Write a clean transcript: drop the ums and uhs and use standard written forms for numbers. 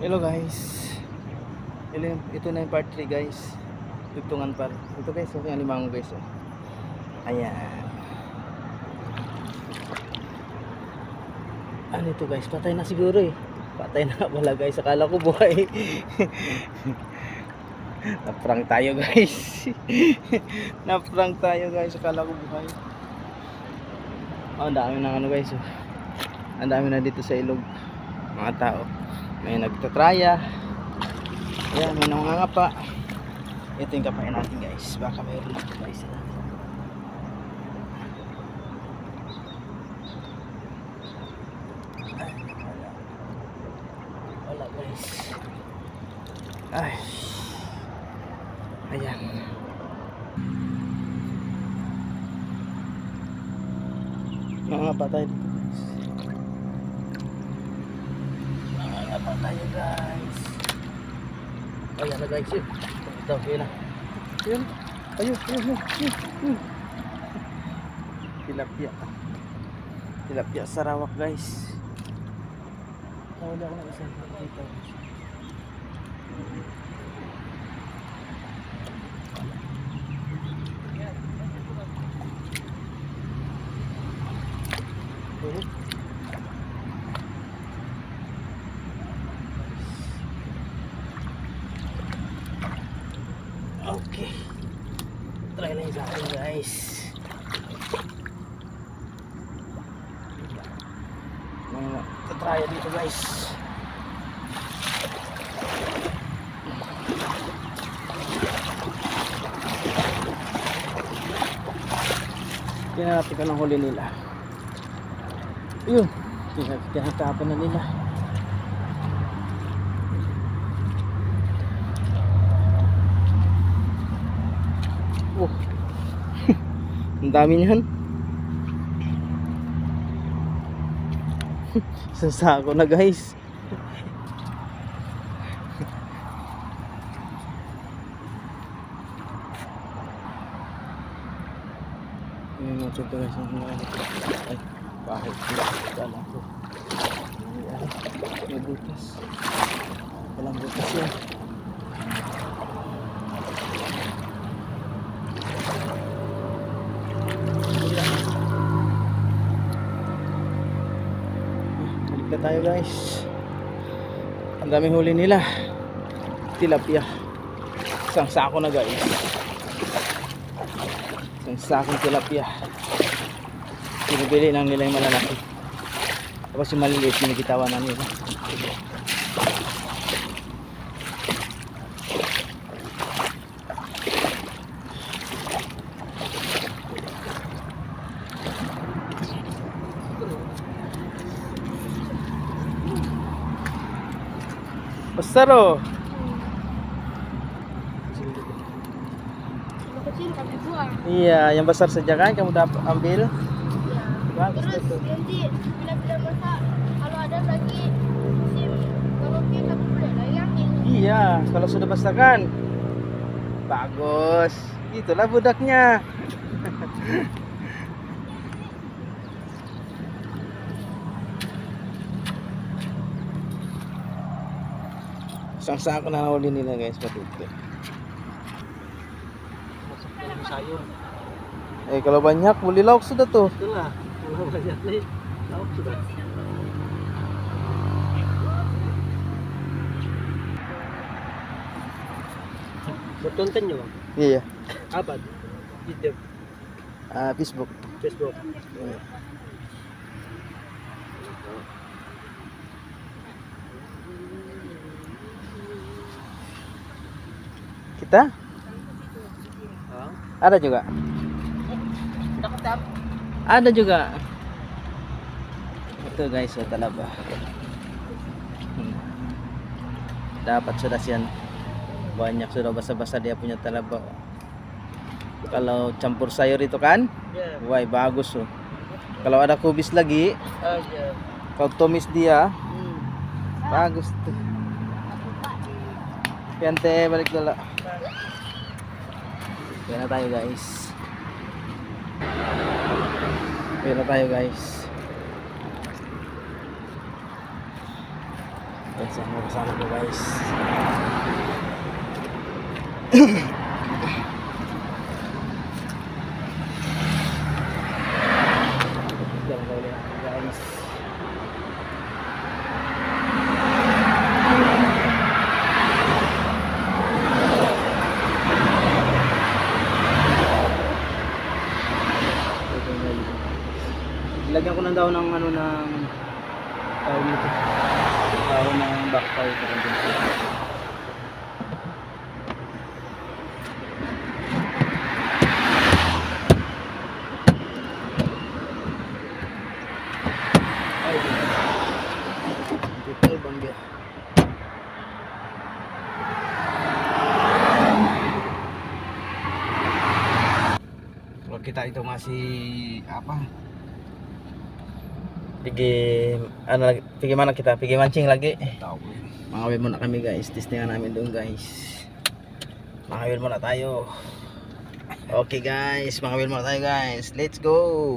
Hello guys. Ito na yung part 3 guys. Tugtungan par. Ito guys, okay ang limango guys. Oh. Ayan. Ano ito guys? Patay na siguro eh. Patay na pala guys. Akala ko buhay. Naprank tayo guys. Naprank tayo guys. Akala ko buhay. Oh, ang dami na ano guys. Oh. Ang dami na dito sa ilog. Mga tao. May nagtatraya. Ayan, may nangangapa. Ito yung kapain natin guys. Baka mayroon na ito guys. Wala guys. Ay. Ayan. Nangangapa tayo dito guys. Nangangapa tayo guys. Ayan na guys yun. Ito, yun na. Yun. Ayun. Tilapia. Tilapia Sarawak guys. Wala ko na isang dito. Okay. Try na yung sa akin guys. Try dito guys. Kinanapin ka ng huli nila. Yun. Kinatapan na nila. Oh. Ang dami niyan. Isang sako na guys. Ayan mo ito guys. Ay, bakit kala ko may butas. Walang butas yan. Balik na tayo guys. Ang daming huli nila. Tilapia. Isang sako na guys. Isang sakong tilapia. Pinibili lang nila yung malalaki. Tapos yung maliliit pinigitawan na nila. Besaro. Kecil kami buang. Iya, yang besar saja kan kamu dapat ambil. Ya. Terus nanti bila-bila masak kalau ada lagi musim karaoke kamu boleh layangin. Iya, kalau sudah besar kan. Bagus. Itulah budaknya. Isang sako na nahuli nila guys, patuloy. Sayur. Kalau banyak beli lauk sudah tuh. Itulah. Kalau banyak nih, lauk sudah. Bertonton nyo bang? Iya. Apa? YouTube, Facebook. Facebook. Kita Ah? ada juga. Ada juga. Itu guys, ya talaba. Dapat sudah siyan. Banyak sudah basa-basa dia punya talaba. Kalau campur sayur itu kan, Ya. wah bagus tuh. Kalau ada kubis lagi, Aja. kalau tumis dia, bagus tuh. Piante balik dulu. Kaya na tayo guys. Kaya na tayo guys. Guys, ang mga kasama ko guys. Diyan ang gawin natin guys. Lagyan ko ng daw ng ano ng tawag nito. Tawag ng backfire sa condenser. Ay, dito bangga. Kalau kita itu masih apa? Pergi mana kita? Pergi mancing lagi. Tahu. Mangawin muna kami guys. Testingan namin doon guys. Mangawin muna tayo. Okay guys, mangawin muna tayo guys. Let's go.